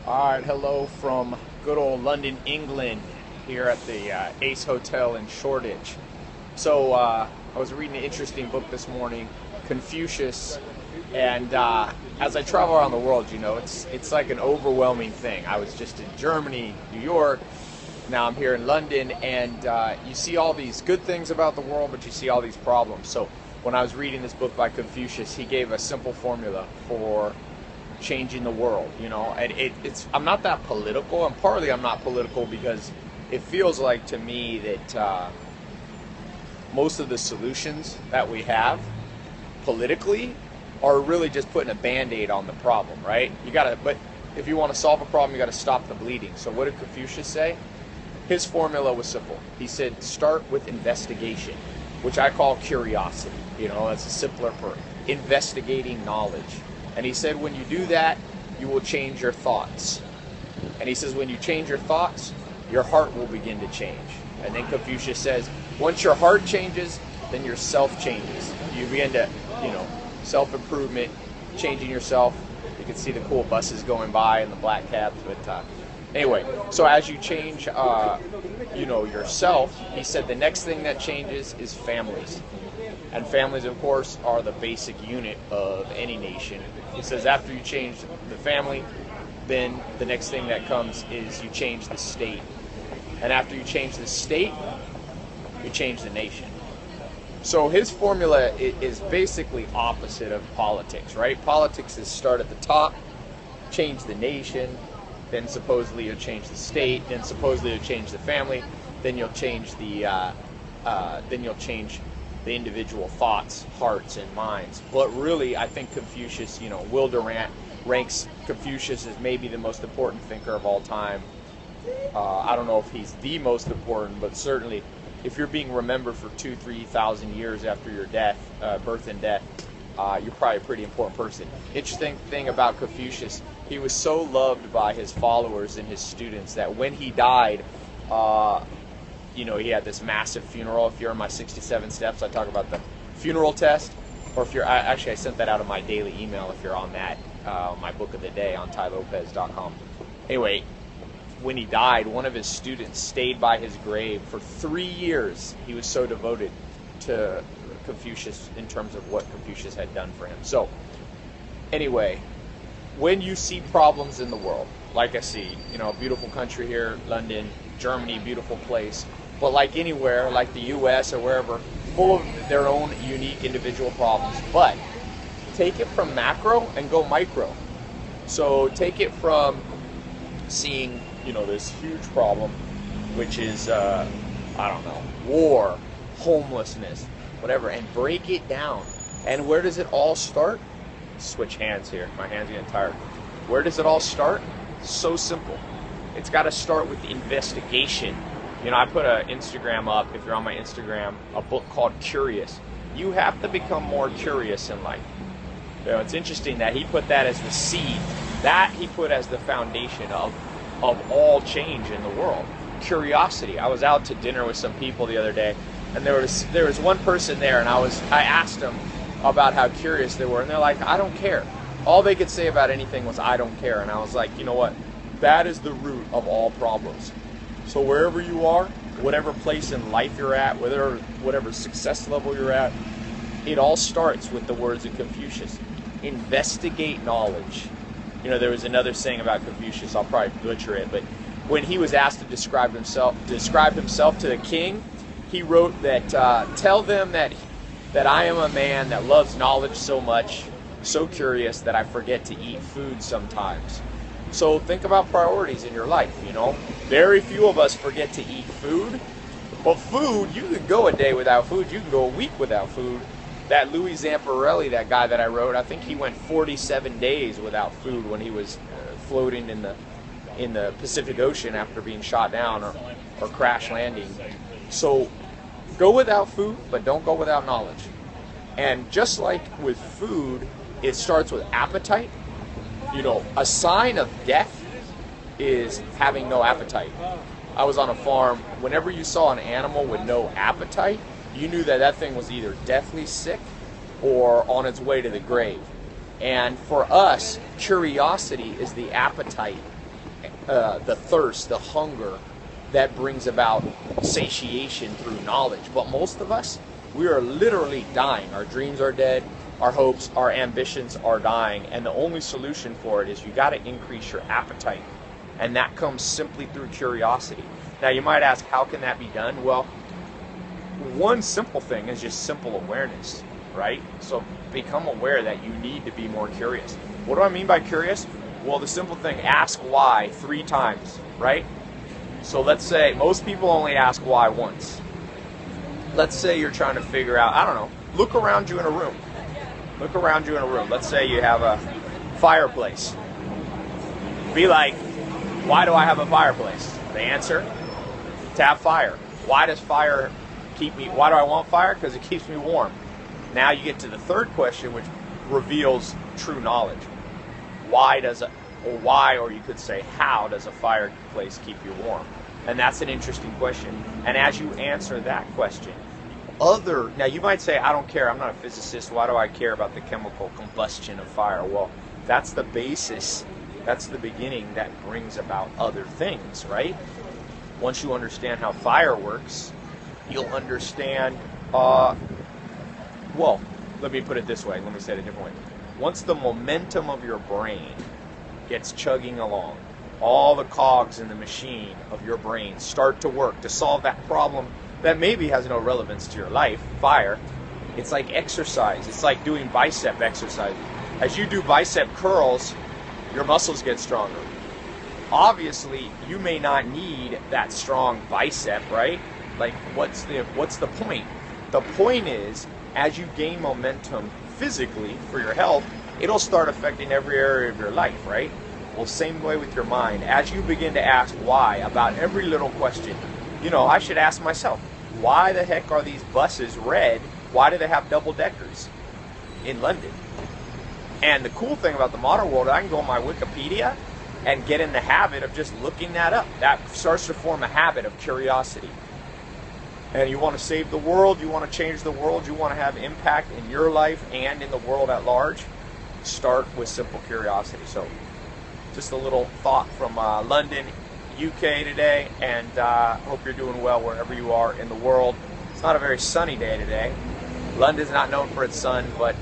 Alright, hello from good old London, England, here at the Ace Hotel in Shoreditch. I was reading an interesting book this morning, Confucius, and as I travel around the world, it's like an overwhelming thing. I was just in Germany, New York, now I'm here in London, and you see all these good things about the world, but you see all these problems. So when I was reading this book by Confucius, he gave a simple formula for changing the world, and I'm not that political, and partly I'm not political because it feels like to me that most of the solutions that we have politically are really just putting a band-aid on the problem, right? But if you want to solve a problem, you got to stop the bleeding. So what did Confucius say? His formula was simple. He said, start with investigation, which I call curiosity. That's a simpler for investigating knowledge. And he said, when you do that, you will change your thoughts. And he says, when you change your thoughts, your heart will begin to change. And then Confucius says, once your heart changes, then your self changes. You begin to, self-improvement, changing yourself. You can see the cool buses going by and the black cabs. But anyway, so as you change, yourself, he said the next thing that changes is families. And families, of course, are the basic unit of any nation. He says after you change the family, then the next thing that comes is you change the state. And after you change the state, you change the nation. So his formula is basically opposite of politics, right? Politics is start at the top, change the nation, then supposedly you'll change the state, then supposedly you'll change the family, then you'll change the individual thoughts, hearts, and minds. But really, I think Confucius, Will Durant ranks Confucius as maybe the most important thinker of all time. I don't know if he's the most important, but certainly if you're being remembered for 2,000-3,000 years after your birth and death, you're probably a pretty important person. Interesting thing about Confucius, he was so loved by his followers and his students that when he died, he had this massive funeral. If you're in my 67 steps, I talk about the funeral test. Or if you're, I sent that out of my daily email if you're on that, my book of the day on tailopez.com. Anyway, when he died, one of his students stayed by his grave for 3 years. He was so devoted to Confucius in terms of what Confucius had done for him. So, anyway, when you see problems in the world, like I see, a beautiful country here, London, Germany, beautiful place, but like anywhere, like the US or wherever, full of their own unique individual problems. But take it from macro and go micro. So take it from seeing, this huge problem, which is, war, homelessness, whatever, and break it down. And where does it all start? Switch hands here. My hands are getting tired. Where does it all start? So simple. It's got to start with the investigation. I put an Instagram up, if you're on my Instagram, a book called Curious. You have to become more curious in life. It's interesting that he put that as the seed. That he put as the foundation of all change in the world. Curiosity. I was out to dinner with some people the other day, and there was one person there, and I asked them about how curious they were, and they're like, I don't care. All they could say about anything was, I don't care. And I was like, you know what? That is the root of all problems. So wherever you are, whatever place in life you're at, whatever success level you're at, it all starts with the words of Confucius. Investigate knowledge. There was another saying about Confucius, I'll probably butcher it, but when he was asked to describe himself to the king, he wrote that, tell them that I am a man that loves knowledge so much, so curious that I forget to eat food sometimes. So think about priorities in your life, Very few of us forget to eat food. But food, you could go a day without food. You can go a week without food. That Louis Zamparelli, that guy that I wrote, I think he went 47 days without food when he was floating in the Pacific Ocean after being shot down or crash landing. So go without food, but don't go without knowledge. And just like with food, it starts with appetite. A sign of death is having no appetite. I was on a farm. Whenever you saw an animal with no appetite, you knew that thing was either deathly sick or on its way to the grave. And for us, curiosity is the appetite the thirst, the hunger that brings about satiation through knowledge. But most of us, we are literally dying. Our dreams are dead. Our hopes, our ambitions are dying. And the only solution for it is you got to increase your appetite. And that comes simply through curiosity. Now you might ask, how can that be done? Well, one simple thing is just simple awareness, right? So become aware that you need to be more curious. What do I mean by curious? Well, the simple thing, ask why 3 times, right? So let's say most people only ask why once. Let's say you're trying to figure out, I don't know, look around you in a room. Look around you in a room. Let's say you have a fireplace. Be like, why do I have a fireplace? The answer, to have fire. Why does fire keep me, why do I want fire? Because it keeps me warm. Now you get to the third question, which reveals true knowledge. Why does it, or you could say, how does a fireplace keep you warm? And that's an interesting question. And as you answer that question, now you might say, I don't care, I'm not a physicist, why do I care about the chemical combustion of fire? Well, that's the basis, that's the beginning that brings about other things, right? Once you understand how fire works, you'll understand, well, let me put it this way, let me say it a different way. Once the momentum of your brain gets chugging along, all the cogs in the machine of your brain start to work to solve that problem that maybe has no relevance to your life, fire. It's like exercise. It's like doing bicep exercise. As you do bicep curls, your muscles get stronger. Obviously, you may not need that strong bicep, right? Like, what's the point? The point is, as you gain momentum physically for your health, it'll start affecting every area of your life, right? Well, same way with your mind. As you begin to ask why about every little question, I should ask myself, why the heck are these buses red? Why do they have double deckers in London? And the cool thing about the modern world, I can go on my Wikipedia and get in the habit of just looking that up. That starts to form a habit of curiosity. And you want to save the world, you want to change the world, you want to have impact in your life and in the world at large, start with simple curiosity. So just a little thought from London, UK today, and hope you're doing well wherever you are in the world. It's not a very sunny day today. London's not known for its sun, but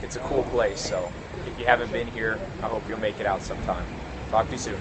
it's a cool place. So if you haven't been here, I hope you'll make it out sometime. Talk to you soon.